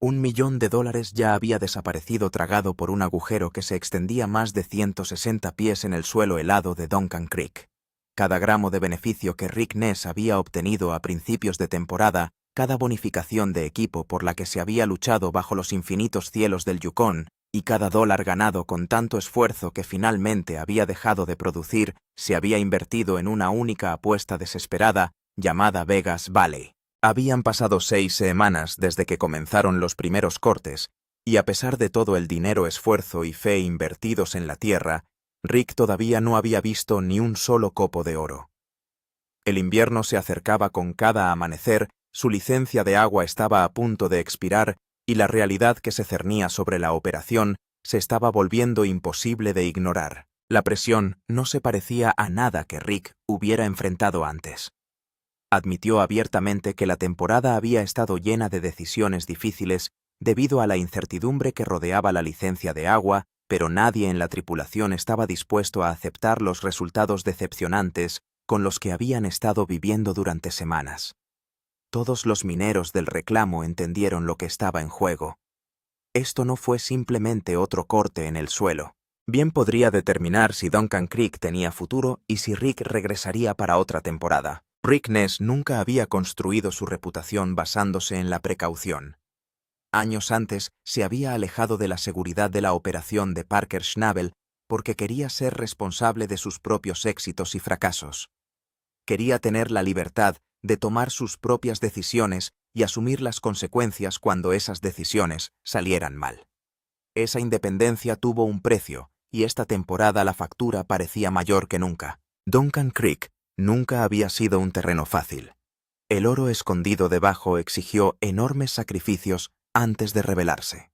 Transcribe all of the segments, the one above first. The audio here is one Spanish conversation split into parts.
$1.000.000 ya había desaparecido tragado por un agujero que se extendía más de 160 pies en el suelo helado de Duncan Creek. Cada gramo de beneficio que Rick Ness había obtenido a principios de temporada, cada bonificación de equipo por la que se había luchado bajo los infinitos cielos del Yukon, y cada dólar ganado con tanto esfuerzo que finalmente había dejado de producir, se había invertido en una única apuesta desesperada llamada Vegas Valley. Habían pasado 6 semanas desde que comenzaron los primeros cortes, y a pesar de todo el dinero, esfuerzo y fe invertidos en la tierra, Rick todavía no había visto ni un solo copo de oro. El invierno se acercaba con cada amanecer, su licencia de agua estaba a punto de expirar y la realidad que se cernía sobre la operación se estaba volviendo imposible de ignorar. La presión no se parecía a nada que Rick hubiera enfrentado antes. Admitió abiertamente que la temporada había estado llena de decisiones difíciles debido a la incertidumbre que rodeaba la licencia de agua, pero nadie en la tripulación estaba dispuesto a aceptar los resultados decepcionantes con los que habían estado viviendo durante semanas. Todos los mineros del reclamo entendieron lo que estaba en juego. Esto no fue simplemente otro corte en el suelo. Bien podría determinar si Duncan Creek tenía futuro y si Rick regresaría para otra temporada. Rick Ness nunca había construido su reputación basándose en la precaución. Años antes se había alejado de la seguridad de la operación de Parker Schnabel porque quería ser responsable de sus propios éxitos y fracasos. Quería tener la libertad de tomar sus propias decisiones y asumir las consecuencias cuando esas decisiones salieran mal. Esa independencia tuvo un precio, y esta temporada la factura parecía mayor que nunca. Duncan Creek nunca había sido un terreno fácil. El oro escondido debajo exigió enormes sacrificios antes de revelarse.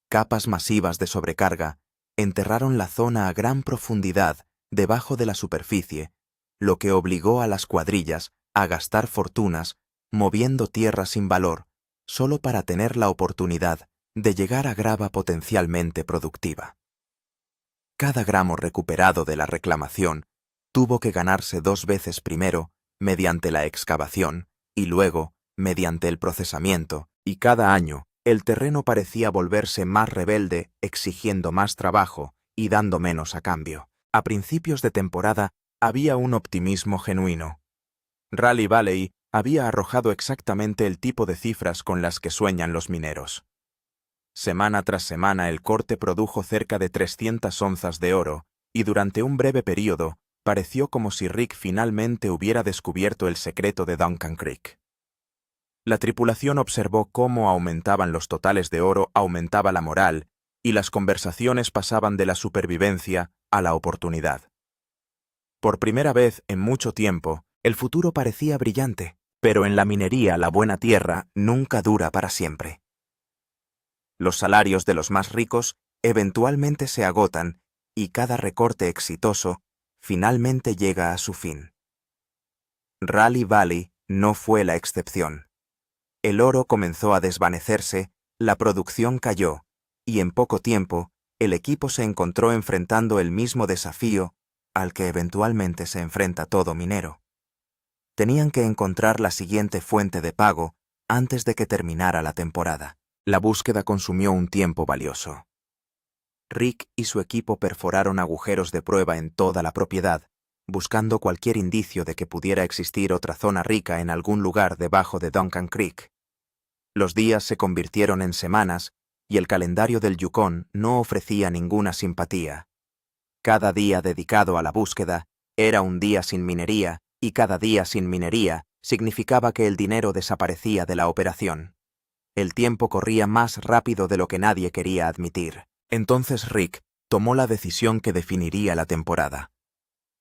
Capas masivas de sobrecarga enterraron la zona a gran profundidad debajo de la superficie, lo que obligó a las cuadrillas a gastar fortunas moviendo tierra sin valor solo para tener la oportunidad de llegar a grava potencialmente productiva. Cada gramo recuperado de la reclamación tuvo que ganarse 2 veces, primero mediante la excavación y luego mediante el procesamiento, y cada año el terreno parecía volverse más rebelde, exigiendo más trabajo y dando menos a cambio. A principios de temporada había un optimismo genuino. Rally Valley había arrojado exactamente el tipo de cifras con las que sueñan los mineros. Semana tras semana el corte produjo cerca de 300 onzas de oro, y durante un breve período pareció como si Rick finalmente hubiera descubierto el secreto de Duncan Creek. La tripulación observó cómo aumentaban los totales de oro, aumentaba la moral, y las conversaciones pasaban de la supervivencia a la oportunidad. Por primera vez en mucho tiempo, el futuro parecía brillante, pero en la minería la buena tierra nunca dura para siempre. Los salarios de los más ricos eventualmente se agotan y cada recorte exitoso finalmente llega a su fin. Rally Valley no fue la excepción. El oro comenzó a desvanecerse, la producción cayó, y en poco tiempo el equipo se encontró enfrentando el mismo desafío al que eventualmente se enfrenta todo minero. Tenían que encontrar la siguiente fuente de pago antes de que terminara la temporada. La búsqueda consumió un tiempo valioso. Rick y su equipo perforaron agujeros de prueba en toda la propiedad, buscando cualquier indicio de que pudiera existir otra zona rica en algún lugar debajo de Duncan Creek. Los días se convirtieron en semanas y el calendario del Yukon no ofrecía ninguna simpatía. Cada día dedicado a la búsqueda era un día sin minería, y cada día sin minería significaba que el dinero desaparecía de la operación. El tiempo corría más rápido de lo que nadie quería admitir. Entonces Rick tomó la decisión que definiría la temporada.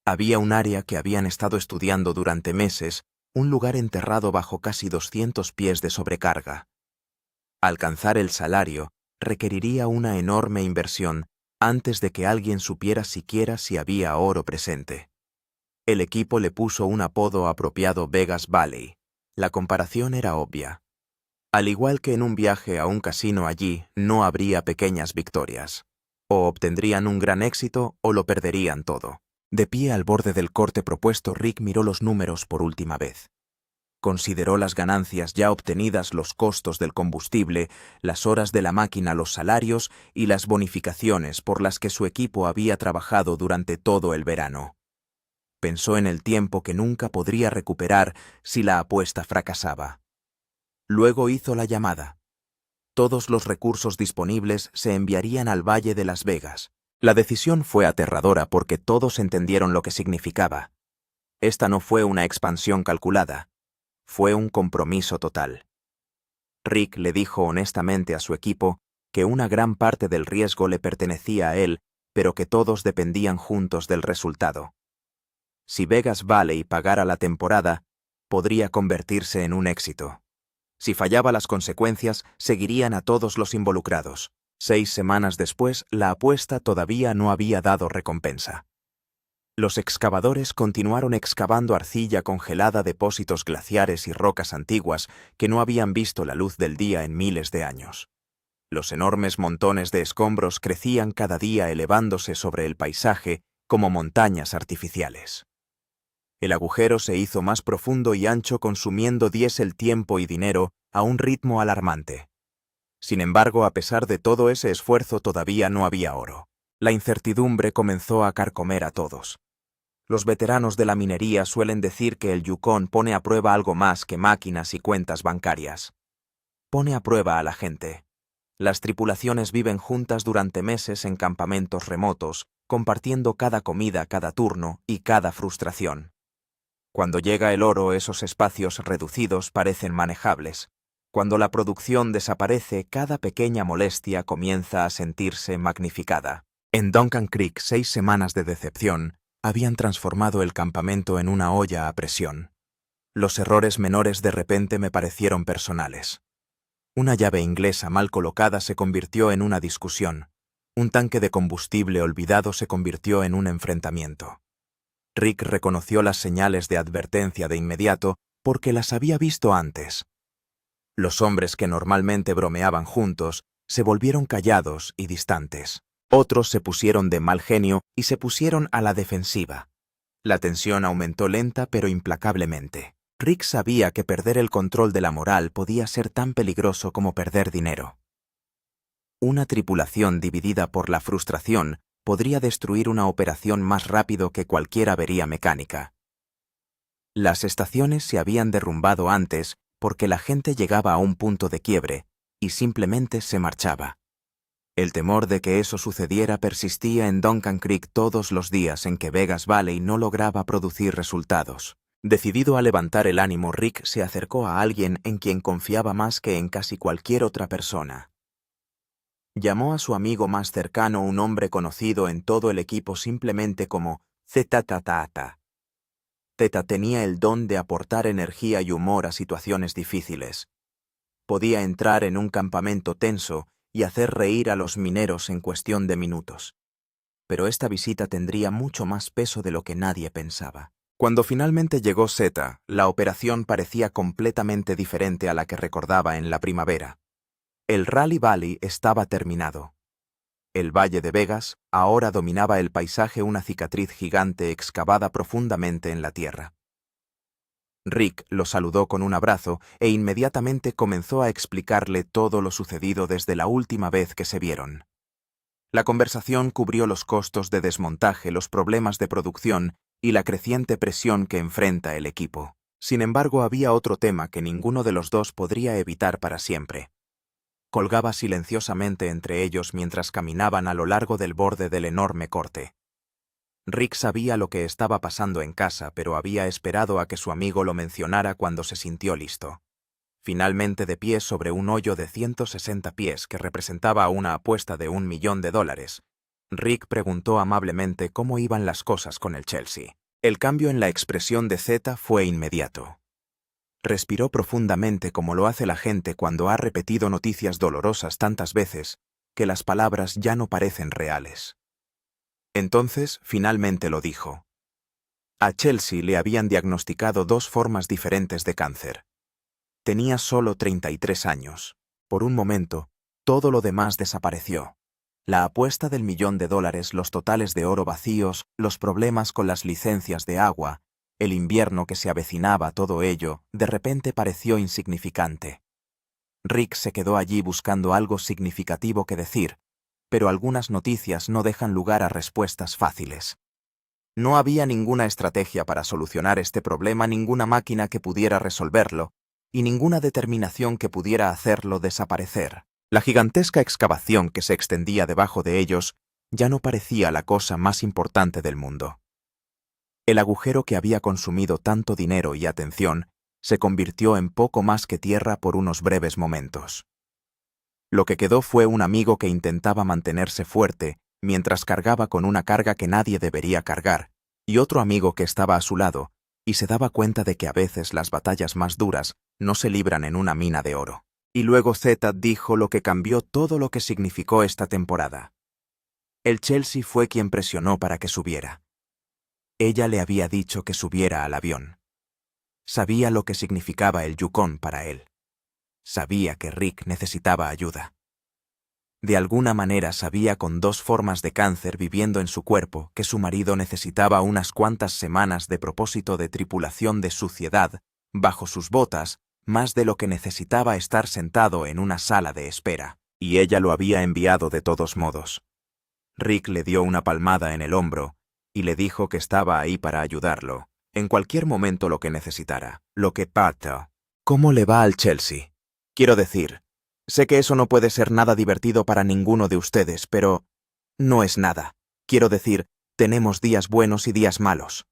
Había un área que habían estado estudiando durante meses, un lugar enterrado bajo casi 200 pies de sobrecarga. Alcanzar el salario requeriría una enorme inversión antes de que alguien supiera siquiera si había oro presente. El equipo le puso un apodo apropiado: Vegas Valley. La comparación era obvia. Al igual que en un viaje a un casino, allí no habría pequeñas victorias. O obtendrían un gran éxito o lo perderían todo. De pie al borde del corte propuesto, Rick miró los números por última vez. Consideró las ganancias ya obtenidas, los costos del combustible, las horas de la máquina, los salarios y las bonificaciones por las que su equipo había trabajado durante todo el verano. Pensó en el tiempo que nunca podría recuperar si la apuesta fracasaba. Luego hizo la llamada. Todos los recursos disponibles se enviarían al Valle de Las Vegas. La decisión fue aterradora porque todos entendieron lo que significaba. Esta no fue una expansión calculada. Fue un compromiso total. Rick le dijo honestamente a su equipo que una gran parte del riesgo le pertenecía a él, pero que todos dependían juntos del resultado. Si Vegas Valley pagara la temporada, podría convertirse en un éxito. Si fallaba, las consecuencias seguirían a todos los involucrados. 6 semanas después, la apuesta todavía no había dado recompensa. Los excavadores continuaron excavando arcilla congelada, depósitos glaciares y rocas antiguas que no habían visto la luz del día en miles de años. Los enormes montones de escombros crecían cada día, elevándose sobre el paisaje como montañas artificiales. El agujero se hizo más profundo y ancho, consumiendo diésel, tiempo y dinero a un ritmo alarmante. Sin embargo, a pesar de todo ese esfuerzo, todavía no había oro. La incertidumbre comenzó a carcomer a todos. Los veteranos de la minería suelen decir que el Yukon pone a prueba algo más que máquinas y cuentas bancarias. Pone a prueba a la gente. Las tripulaciones viven juntas durante meses en campamentos remotos, compartiendo cada comida, cada turno y cada frustración. Cuando llega el oro, esos espacios reducidos parecen manejables. Cuando la producción desaparece, cada pequeña molestia comienza a sentirse magnificada. En Duncan Creek, 6 semanas de decepción habían transformado el campamento en una olla a presión. Los errores menores de repente me parecieron personales. Una llave inglesa mal colocada se convirtió en una discusión. Un tanque de combustible olvidado se convirtió en un enfrentamiento. Rick reconoció las señales de advertencia de inmediato porque las había visto antes. Los hombres que normalmente bromeaban juntos se volvieron callados y distantes. Otros se pusieron de mal genio y se pusieron a la defensiva. La tensión aumentó lenta pero implacablemente. Rick sabía que perder el control de la moral podía ser tan peligroso como perder dinero. Una tripulación dividida por la frustración podría destruir una operación más rápido que cualquier avería mecánica. Las estaciones se habían derrumbado antes porque la gente llegaba a un punto de quiebre y simplemente se marchaba. El temor de que eso sucediera persistía en Duncan Creek todos los días en que Vegas Valley no lograba producir resultados. Decidido a levantar el ánimo, Rick se acercó a alguien en quien confiaba más que en casi cualquier otra persona. Llamó a su amigo más cercano, un hombre conocido en todo el equipo simplemente como Zeta. Zeta tenía el don de aportar energía y humor a situaciones difíciles. Podía entrar en un campamento tenso y hacer reír a los mineros en cuestión de minutos. Pero esta visita tendría mucho más peso de lo que nadie pensaba. Cuando finalmente llegó Zeta, la operación parecía completamente diferente a la que recordaba en la primavera. El Rally Valley estaba terminado. El Valle de Vegas ahora dominaba el paisaje, una cicatriz gigante excavada profundamente en la tierra. Rick lo saludó con un abrazo e inmediatamente comenzó a explicarle todo lo sucedido desde la última vez que se vieron. La conversación cubrió los costos de desmontaje, los problemas de producción y la creciente presión que enfrenta el equipo. Sin embargo, había otro tema que ninguno de los dos podría evitar para siempre. Colgaba silenciosamente entre ellos mientras caminaban a lo largo del borde del enorme corte. Rick sabía lo que estaba pasando en casa, pero había esperado a que su amigo lo mencionara cuando se sintió listo. Finalmente, de pie sobre un hoyo de 160 pies que representaba una apuesta de $1 millón, Rick preguntó amablemente cómo iban las cosas con el Chelsea. El cambio en la expresión de Zeta fue inmediato. Respiró profundamente como lo hace la gente cuando ha repetido noticias dolorosas tantas veces que las palabras ya no parecen reales. Entonces, finalmente lo dijo. A Chelsea le habían diagnosticado 2 formas diferentes de cáncer. Tenía solo 33 años. Por un momento, todo lo demás desapareció. La apuesta del $1 millón, los totales de oro vacíos, los problemas con las licencias de agua, El invierno que se avecinaba, todo ello, de repente pareció insignificante. Rick se quedó allí buscando algo significativo que decir, pero algunas noticias no dejan lugar a respuestas fáciles. No había ninguna estrategia para solucionar este problema, ninguna máquina que pudiera resolverlo, y ninguna determinación que pudiera hacerlo desaparecer. La gigantesca excavación que se extendía debajo de ellos ya no parecía la cosa más importante del mundo. El agujero que había consumido tanto dinero y atención se convirtió en poco más que tierra por unos breves momentos. Lo que quedó fue un amigo que intentaba mantenerse fuerte mientras cargaba con una carga que nadie debería cargar, y otro amigo que estaba a su lado y se daba cuenta de que a veces las batallas más duras no se libran en una mina de oro. Y luego Zeta dijo lo que cambió todo lo que significó esta temporada. El Chelsea fue quien presionó para que subiera. Ella le había dicho que subiera al avión. Sabía lo que significaba el Yukon para él. Sabía que Rick necesitaba ayuda. De alguna manera sabía, con 2 formas de cáncer viviendo en su cuerpo, que su marido necesitaba unas cuantas semanas de propósito de tripulación de suciedad bajo sus botas, más de lo que necesitaba estar sentado en una sala de espera, y ella lo había enviado de todos modos. Rick le dio una palmada en el hombro y le dijo que estaba ahí para ayudarlo, en cualquier momento lo que necesitara. Lo que pasa. ¿Cómo le va al Chelsea? Quiero decir, sé que eso no puede ser nada divertido para ninguno de ustedes, pero no es nada. Quiero decir, tenemos días buenos y días malos.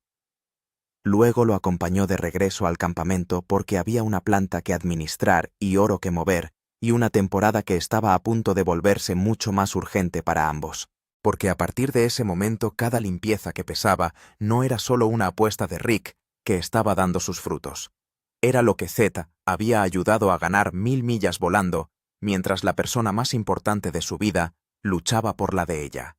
Luego lo acompañó de regreso al campamento porque había una planta que administrar y oro que mover, y una temporada que estaba a punto de volverse mucho más urgente para ambos. Porque a partir de ese momento cada limpieza que pesaba no era solo una apuesta de Rick que estaba dando sus frutos. Era lo que Zeta había ayudado a ganar 1000 millas volando, mientras la persona más importante de su vida luchaba por la de ella.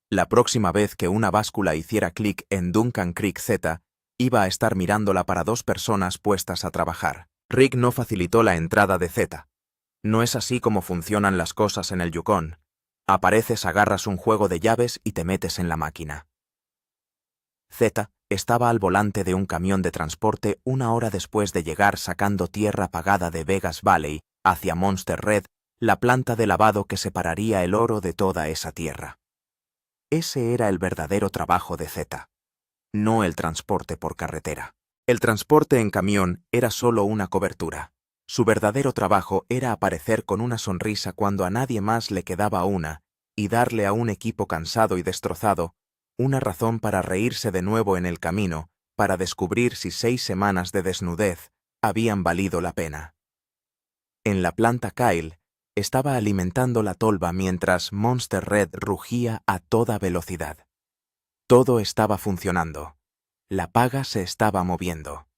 La próxima vez que una báscula hiciera clic en Duncan Creek Z, iba a estar mirándola para 2 personas puestas a trabajar. Rick no facilitó la entrada de Zeta. No es así como funcionan las cosas en el Yukon. Apareces, agarras un juego de llaves y te metes en la máquina. Zeta estaba al volante de un camión de transporte 1 hora después de llegar, sacando tierra pagada de Vegas Valley hacia Monster Red, la planta de lavado que separaría el oro de toda esa tierra. Ese era el verdadero trabajo de Zeta, no el transporte por carretera. El transporte en camión era solo una cobertura. Su verdadero trabajo era aparecer con una sonrisa cuando a nadie más le quedaba una, y darle a un equipo cansado y destrozado una razón para reírse de nuevo en el camino, para descubrir si 6 semanas de desnudez habían valido la pena. En la planta Kyle estaba alimentando la tolva mientras Monster Red rugía a toda velocidad. Todo estaba funcionando. La paga se estaba moviendo.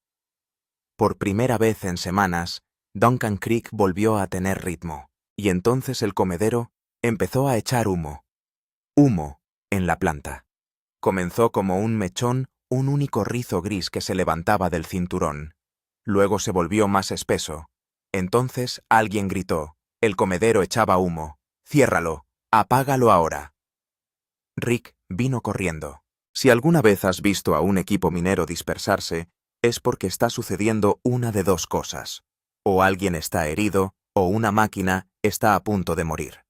Por primera vez en semanas, Duncan Creek volvió a tener ritmo, y entonces el comedero empezó a echar humo. Humo en la planta. Comenzó como un mechón, un único rizo gris que se levantaba del cinturón. Luego se volvió más espeso. Entonces alguien gritó: «El comedero echaba humo. Ciérralo. Apágalo ahora». Rick vino corriendo. Si alguna vez has visto a un equipo minero dispersarse, es porque está sucediendo una de 2 cosas. O alguien está herido, o una máquina está a punto de morir.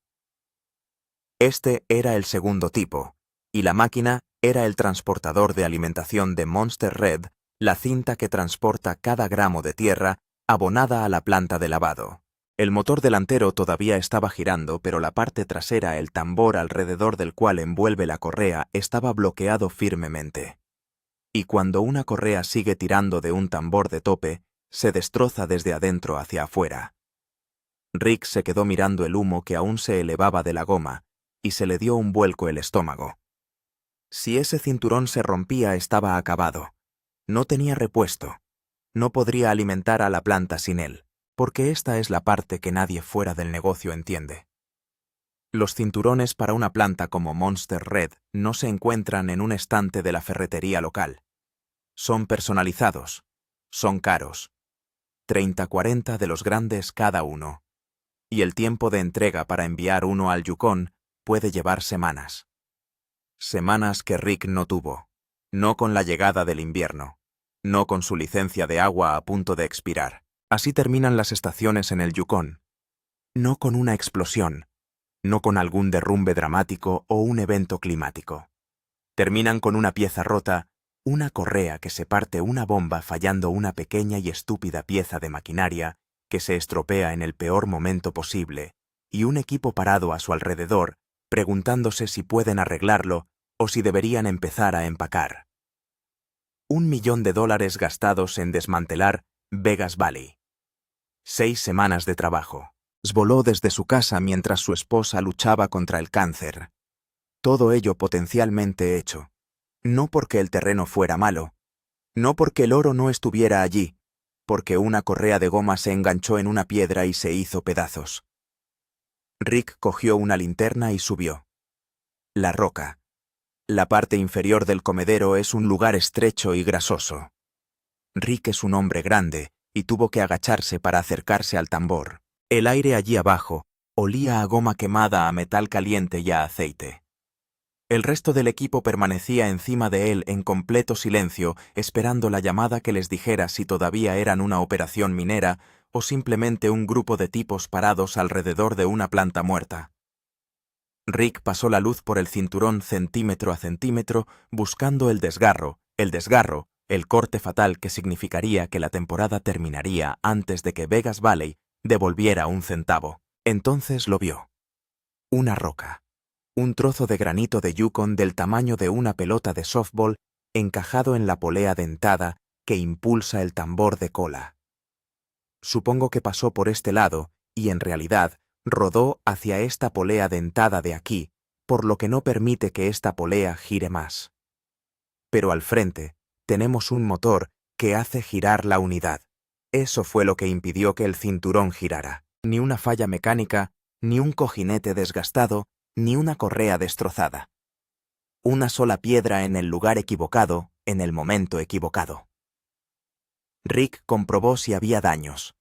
Este era el segundo tipo, y la máquina era el transportador de alimentación de Monster Red, la cinta que transporta cada gramo de tierra abonada a la planta de lavado. El motor delantero todavía estaba girando, pero la parte trasera, el tambor alrededor del cual envuelve la correa, estaba bloqueado firmemente. Y cuando una correa sigue tirando de un tambor de tope, se destroza desde adentro hacia afuera. Rick se quedó mirando el humo que aún se elevaba de la goma, y se le dio un vuelco el estómago. Si ese cinturón se rompía, estaba acabado. No tenía repuesto. No podría alimentar a la planta sin él, porque esta es la parte que nadie fuera del negocio entiende. Los cinturones para una planta como Monster Red no se encuentran en un estante de la ferretería local. Son personalizados. Son caros. 30-40 de los grandes cada uno. Y el tiempo de entrega para enviar uno al Yukon puede llevar semanas. Semanas que Rick no tuvo. no con la llegada del invierno, no con su licencia de agua a punto de expirar. Así terminan las estaciones en el Yukón. No con una explosión, no con algún derrumbe dramático o un evento climático. Terminan con una pieza rota, una correa que se parte, una bomba fallando, una pequeña y estúpida pieza de maquinaria que se estropea en el peor momento posible, y un equipo parado a su alrededor, preguntándose si pueden arreglarlo o si deberían empezar a empacar. $1 millón gastados en desmantelar Vegas Valley. 6 semanas de trabajo. Voló desde su casa mientras su esposa luchaba contra el cáncer. Todo ello potencialmente hecho. No porque el terreno fuera malo, no porque el oro no estuviera allí, porque una correa de goma se enganchó en una piedra y se hizo pedazos. Rick cogió una linterna y subió. La roca. La parte inferior del comedero es un lugar estrecho y grasoso. Rick es un hombre grande y tuvo que agacharse para acercarse al tambor. El aire allí abajo olía a goma quemada, a metal caliente y a aceite. El resto del equipo permanecía encima de él en completo silencio, esperando la llamada que les dijera si todavía eran una operación minera o simplemente un grupo de tipos parados alrededor de una planta muerta. Rick pasó la luz por el cinturón centímetro a centímetro, buscando el desgarro, el corte fatal que significaría que la temporada terminaría antes de que Vegas Valley devolviera un centavo. Entonces lo vio. Una roca. Un trozo de granito de Yukon del tamaño de una pelota de softball encajado en la polea dentada que impulsa el tambor de cola. Supongo que pasó por este lado y, en realidad, rodó hacia esta polea dentada de aquí, por lo que no permite que esta polea gire más. Pero al frente tenemos un motor que hace girar la unidad. Eso fue lo que impidió que el cinturón girara. Ni una falla mecánica, ni un cojinete desgastado, ni una correa destrozada. Una sola piedra en el lugar equivocado, en el momento equivocado. Rick comprobó si había daños.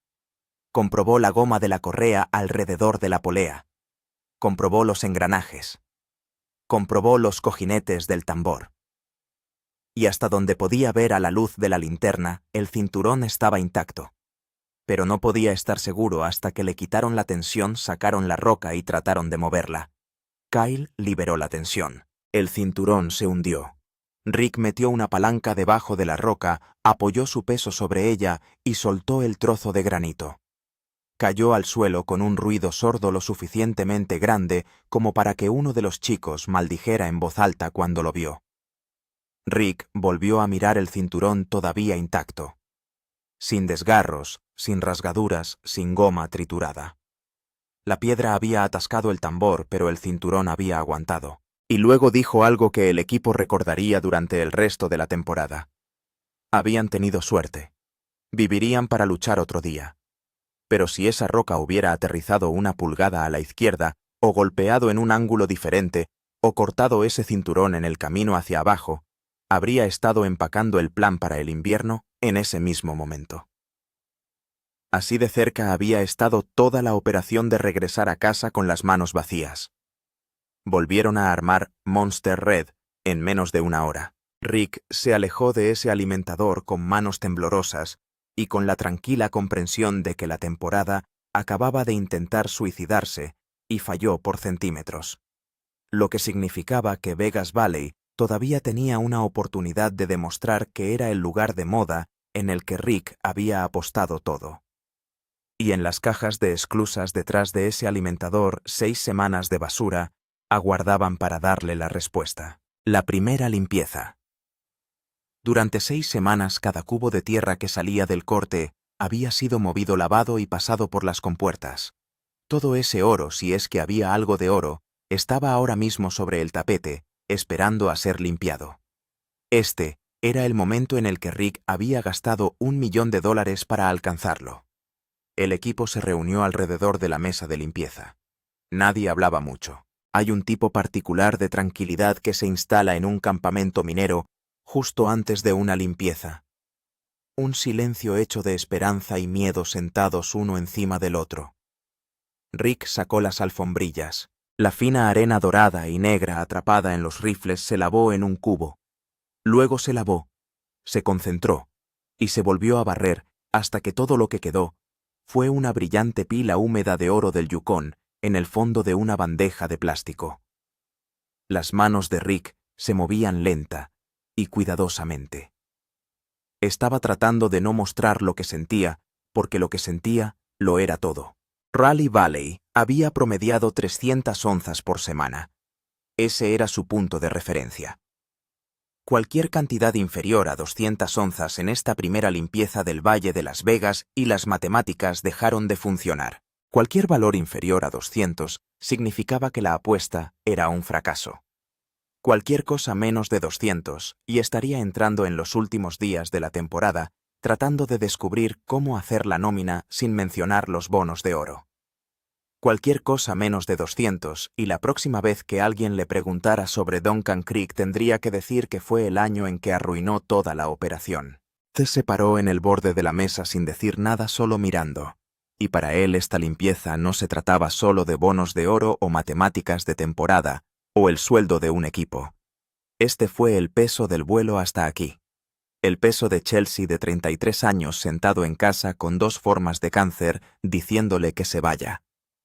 Comprobó la goma de la correa alrededor de la polea. Comprobó los engranajes. Comprobó los cojinetes del tambor. Y hasta donde podía ver a la luz de la linterna, el cinturón estaba intacto. Pero no podía estar seguro hasta que le quitaron la tensión, sacaron la roca y trataron de moverla. Kyle liberó la tensión. El cinturón se hundió. Rick metió una palanca debajo de la roca, apoyó su peso sobre ella y soltó el trozo de granito. Cayó al suelo con un ruido sordo lo suficientemente grande como para que uno de los chicos maldijera en voz alta cuando lo vio. Rick volvió a mirar el cinturón todavía intacto. Sin desgarros, sin rasgaduras, sin goma triturada. La piedra había atascado el tambor, pero el cinturón había aguantado. Y luego dijo algo que el equipo recordaría durante el resto de la temporada. Habían tenido suerte. Vivirían para luchar otro día. Pero si esa roca hubiera aterrizado una pulgada a la izquierda, o golpeado en un ángulo diferente, o cortado ese cinturón en el camino hacia abajo, habría estado empacando el plan para el invierno en ese mismo momento. Así de cerca había estado toda la operación de regresar a casa con las manos vacías. Volvieron a armar Monster Red en menos de una hora. Rick se alejó de ese alimentador con manos temblorosas y con la tranquila comprensión de que la temporada acababa de intentar suicidarse y falló por centímetros. Lo que significaba que Vegas Valley todavía tenía una oportunidad de demostrar que era el lugar de moda en el que Rick había apostado todo. Y en las cajas de esclusas detrás de ese alimentador, 6 semanas de basura aguardaban para darle la respuesta. La primera limpieza. Durante 6 semanas cada cubo de tierra que salía del corte había sido movido, lavado y pasado por las compuertas. Todo ese oro, si es que había algo de oro, estaba ahora mismo sobre el tapete, esperando a ser limpiado. Este era el momento en el que Rick había gastado $1 millón para alcanzarlo. El equipo se reunió alrededor de la mesa de limpieza. Nadie hablaba mucho. Hay un tipo particular de tranquilidad que se instala en un campamento minero justo antes de una limpieza. Un silencio hecho de esperanza y miedo sentados uno encima del otro. Rick sacó las alfombrillas. La fina arena dorada y negra atrapada en los rifles se lavó en un cubo. Luego se lavó, se concentró, y se volvió a barrer hasta que todo lo que quedó fue una brillante pila húmeda de oro del Yukon en el fondo de una bandeja de plástico. Las manos de Rick se movían lenta y cuidadosamente. Estaba tratando de no mostrar lo que sentía, porque lo que sentía lo era todo. Raleigh Valley había promediado 300 onzas por semana. Ese era su punto de referencia. Cualquier cantidad inferior a 200 onzas en esta primera limpieza del Valle de Las Vegas y las matemáticas dejaron de funcionar. Cualquier valor inferior a 200 significaba que la apuesta era un fracaso. Cualquier cosa menos de 200 y estaría entrando en los últimos días de la temporada tratando de descubrir cómo hacer la nómina sin mencionar los bonos de oro. Cualquier cosa menos de 200 y la próxima vez que alguien le preguntara sobre Duncan Creek tendría que decir que fue el año en que arruinó toda la operación. Se paró en el borde de la mesa sin decir nada, solo mirando. Y para él esta limpieza no se trataba solo de bonos de oro o matemáticas de temporada, o el sueldo de un equipo. Este fue el peso del vuelo hasta aquí. El peso de Chelsea de 33 años sentado en casa con 2 formas de cáncer diciéndole que se vaya.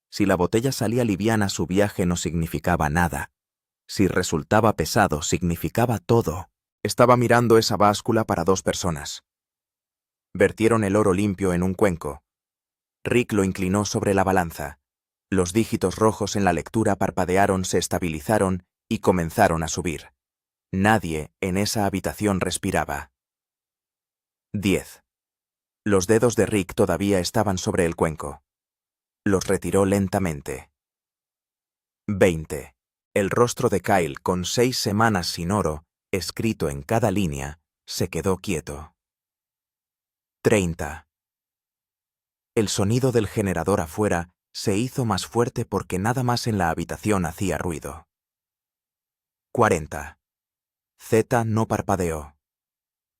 Si la botella salía liviana, su viaje no significaba nada. Si resultaba pesado, significaba todo. Estaba mirando esa báscula para 2 personas. Vertieron el oro limpio en un cuenco. Rick lo inclinó sobre la balanza. Los dígitos rojos en la lectura parpadearon, se estabilizaron y comenzaron a subir. Nadie en esa habitación respiraba. 10. Los dedos de Rick todavía estaban sobre el cuenco. Los retiró lentamente. 20. El rostro de Kyle, con 6 semanas sin oro, escrito en cada línea, se quedó quieto. 30. El sonido del generador afuera se hizo más fuerte porque nada más en la habitación hacía ruido. 40. Z no parpadeó.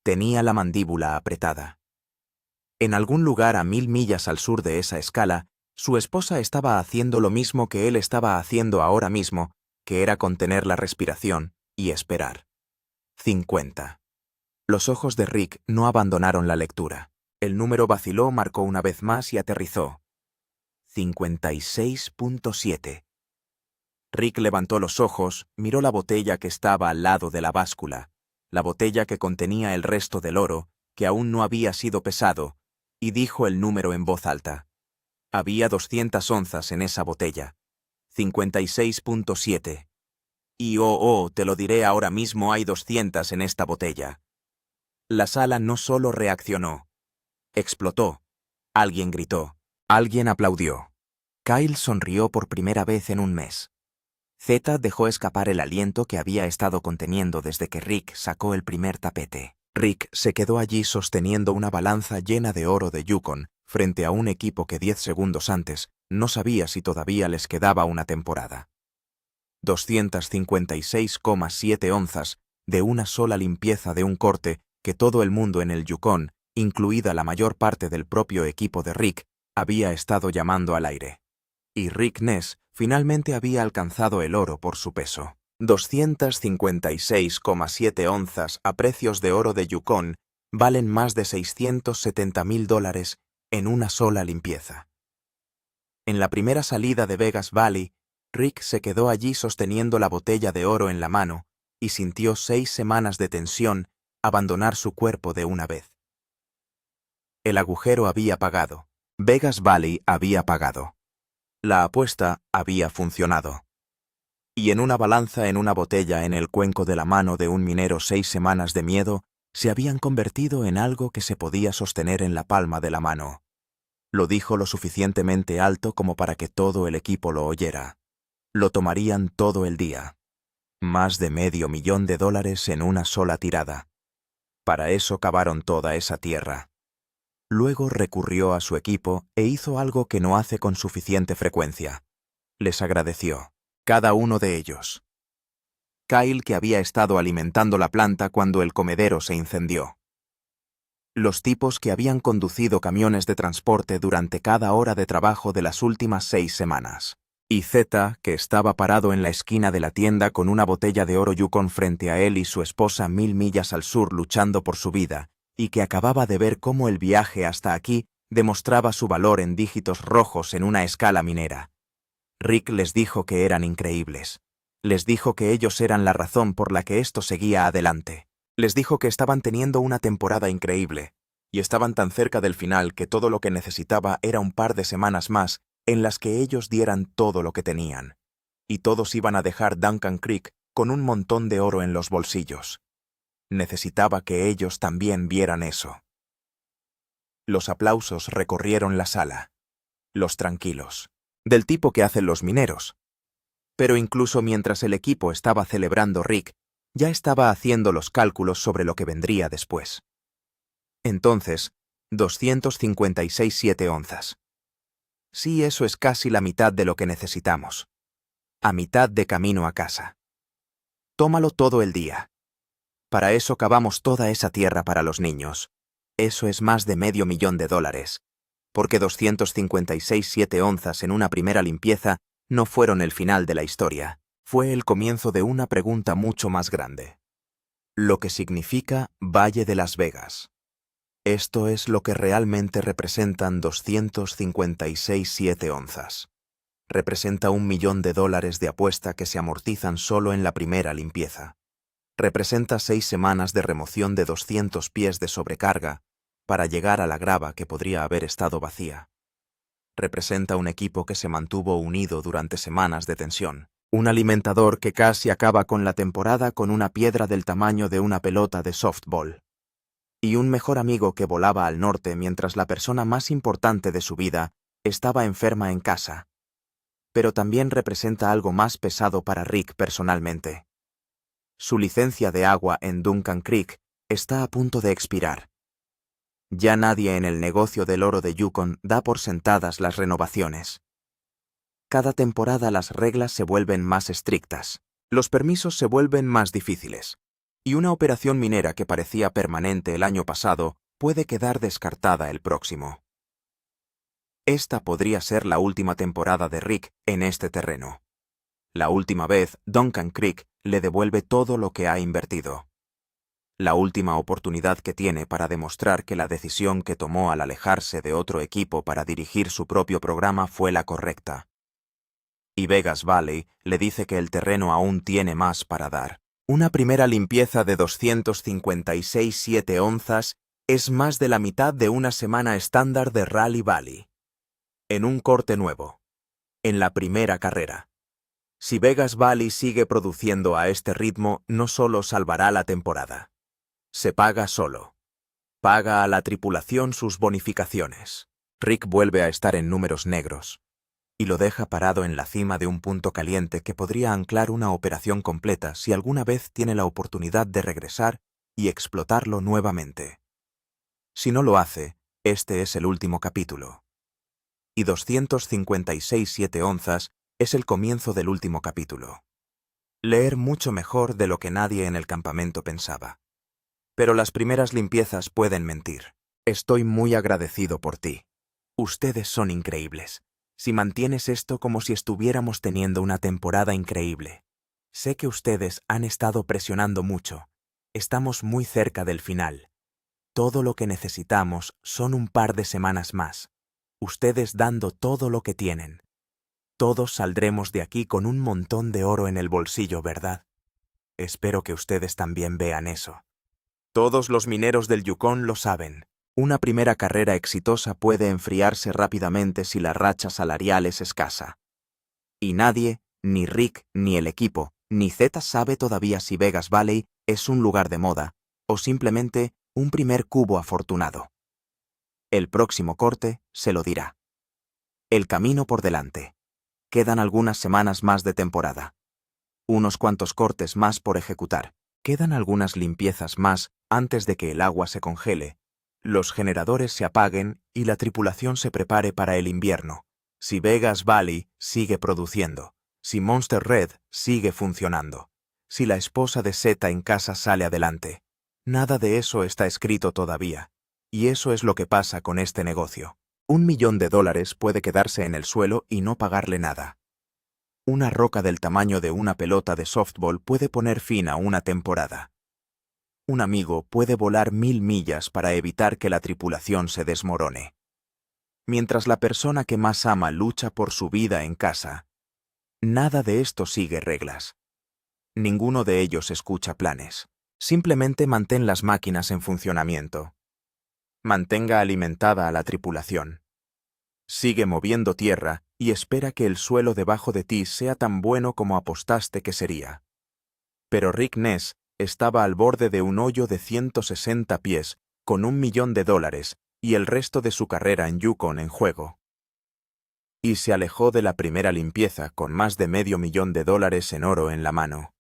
Tenía la mandíbula apretada. En algún lugar a 1000 millas al sur de esa escala, su esposa estaba haciendo lo mismo que él estaba haciendo ahora mismo, que era contener la respiración y esperar. 50. Los ojos de Rick no abandonaron la lectura. El número vaciló, marcó una vez más y aterrizó. 56.7. Rick levantó los ojos, miró la botella que estaba al lado de la báscula, la botella que contenía el resto del oro, que aún no había sido pesado, y dijo el número en voz alta. Había 200 onzas en esa botella. 56.7. Y te lo diré ahora mismo, hay 200 en esta botella. La sala no solo reaccionó. Explotó. Alguien gritó. Alguien aplaudió. Kyle sonrió por primera vez en un mes. Z dejó escapar el aliento que había estado conteniendo desde que Rick sacó el primer tapete. Rick se quedó allí sosteniendo una balanza llena de oro de Yukon frente a un equipo que 10 segundos antes no sabía si todavía les quedaba una temporada. 256,7 onzas de una sola limpieza de un corte que todo el mundo en el Yukon, incluida la mayor parte del propio equipo de Rick, había estado llamando al aire. Y Rick Ness finalmente había alcanzado el oro por su peso. 256,7 onzas a precios de oro de Yukon valen más de $670,000 en una sola limpieza. En la primera salida de Vegas Valley, Rick se quedó allí sosteniendo la botella de oro en la mano y sintió 6 semanas de tensión abandonar su cuerpo de una vez. El agujero había pagado. Vegas Valley había pagado. La apuesta había funcionado. Y en una balanza, en una botella, en el cuenco de la mano de un minero, 6 semanas de miedo se habían convertido en algo que se podía sostener en la palma de la mano. Lo dijo lo suficientemente alto como para que todo el equipo lo oyera. Lo tomarían todo el día. Más de $500,000 en una sola tirada. Para eso cavaron toda esa tierra. Luego recurrió a su equipo e hizo algo que no hace con suficiente frecuencia. Les agradeció. Cada uno de ellos. Kyle, que había estado alimentando la planta cuando el comedero se incendió. Los tipos que habían conducido camiones de transporte durante cada hora de trabajo de las últimas 6 semanas. Y Zeta, que estaba parado en la esquina de la tienda con una botella de oro Yukon frente a él y su esposa 1000 millas al sur luchando por su vida, y que acababa de ver cómo el viaje hasta aquí demostraba su valor en dígitos rojos en una escala minera. Rick les dijo que eran increíbles. Les dijo que ellos eran la razón por la que esto seguía adelante. Les dijo que estaban teniendo una temporada increíble, y estaban tan cerca del final que todo lo que necesitaba era un par de semanas más en las que ellos dieran todo lo que tenían. Y todos iban a dejar Duncan Creek con un montón de oro en los bolsillos. Necesitaba que ellos también vieran eso. Los aplausos recorrieron la sala. Los tranquilos. Del tipo que hacen los mineros. Pero incluso mientras el equipo estaba celebrando, Rick ya estaba haciendo los cálculos sobre lo que vendría después. Entonces, 256,7 onzas. Sí, eso es casi la mitad de lo que necesitamos. A mitad de camino a casa. Tómalo todo el día. Para eso cavamos toda esa tierra para los niños. Eso es más de $500,000. Porque 256,7 onzas en una primera limpieza no fueron el final de la historia. Fue el comienzo de una pregunta mucho más grande. Lo que significa Valle de Las Vegas. Esto es lo que realmente representan 256,7 onzas. Representa $1,000,000 de apuesta que se amortizan solo en la primera limpieza. Representa 6 semanas de remoción de 200 pies de sobrecarga para llegar a la grava que podría haber estado vacía. Representa un equipo que se mantuvo unido durante semanas de tensión. Un alimentador que casi acaba con la temporada con una piedra del tamaño de una pelota de softball. Y un mejor amigo que volaba al norte mientras la persona más importante de su vida estaba enferma en casa. Pero también representa algo más pesado para Rick personalmente. Su licencia de agua en Duncan Creek está a punto de expirar. Ya nadie en el negocio del oro de Yukon da por sentadas las renovaciones. Cada temporada las reglas se vuelven más estrictas, los permisos se vuelven más difíciles, y una operación minera que parecía permanente el año pasado puede quedar descartada el próximo. Esta podría ser la última temporada de Rick en este terreno. La última vez Duncan Creek le devuelve todo lo que ha invertido. La última oportunidad que tiene para demostrar que la decisión que tomó al alejarse de otro equipo para dirigir su propio programa fue la correcta. Y Vegas Valley le dice que el terreno aún tiene más para dar. Una primera limpieza de 256,7 onzas es más de la mitad de una semana estándar de Rally Valley. En un corte nuevo. En la primera carrera. Si Vegas Valley sigue produciendo a este ritmo, no solo salvará la temporada. Se paga solo. Paga a la tripulación sus bonificaciones. Rick vuelve a estar en números negros. Y lo deja parado en la cima de un punto caliente que podría anclar una operación completa si alguna vez tiene la oportunidad de regresar y explotarlo nuevamente. Si no lo hace, este es el último capítulo. Y 256,7 onzas es el comienzo del último capítulo. Leer mucho mejor de lo que nadie en el campamento pensaba. Pero las primeras limpiezas pueden mentir. Estoy muy agradecido por ti. Ustedes son increíbles. Si mantienes esto como si estuviéramos teniendo una temporada increíble. Sé que ustedes han estado presionando mucho. Estamos muy cerca del final. Todo lo que necesitamos son un par de semanas más. Ustedes dando todo lo que tienen. Todos saldremos de aquí con un montón de oro en el bolsillo, ¿verdad? Espero que ustedes también vean eso. Todos los mineros del Yukon lo saben. Una primera carrera exitosa puede enfriarse rápidamente si la racha salarial es escasa. Y nadie, ni Rick, ni el equipo, ni Zeta sabe todavía si Vegas Valley es un lugar de moda o simplemente un primer cubo afortunado. El próximo corte se lo dirá. El camino por delante. Quedan algunas semanas más de temporada. Unos cuantos cortes más por ejecutar. Quedan algunas limpiezas más antes de que el agua se congele, los generadores se apaguen y la tripulación se prepare para el invierno. Si Vegas Valley sigue produciendo, si Monster Red sigue funcionando, si la esposa de Zeta en casa sale adelante. Nada de eso está escrito todavía. Y eso es lo que pasa con este negocio. $1,000,000 puede quedarse en el suelo y no pagarle nada. Una roca del tamaño de una pelota de softball puede poner fin a una temporada. Un amigo puede volar 1000 millas para evitar que la tripulación se desmorone. Mientras la persona que más ama lucha por su vida en casa, nada de esto sigue reglas. Ninguno de ellos escucha planes. Simplemente mantén las máquinas en funcionamiento. Mantenga alimentada a la tripulación. Sigue moviendo tierra y espera que el suelo debajo de ti sea tan bueno como apostaste que sería. Pero Rick Ness estaba al borde de un hoyo de 160 pies, con $1 millón y el resto de su carrera en Yukon en juego. Y se alejó de la primera limpieza con más de $500 000 en oro en la mano.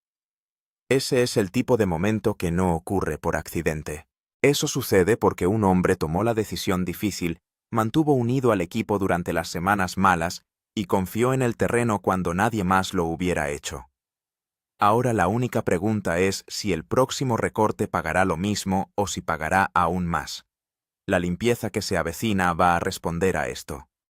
Ese es el tipo de momento que no ocurre por accidente. Eso sucede porque un hombre tomó la decisión difícil, mantuvo unido al equipo durante las semanas malas y confió en el terreno cuando nadie más lo hubiera hecho. Ahora la única pregunta es si el próximo recorte pagará lo mismo o si pagará aún más. La limpieza que se avecina va a responder a esto.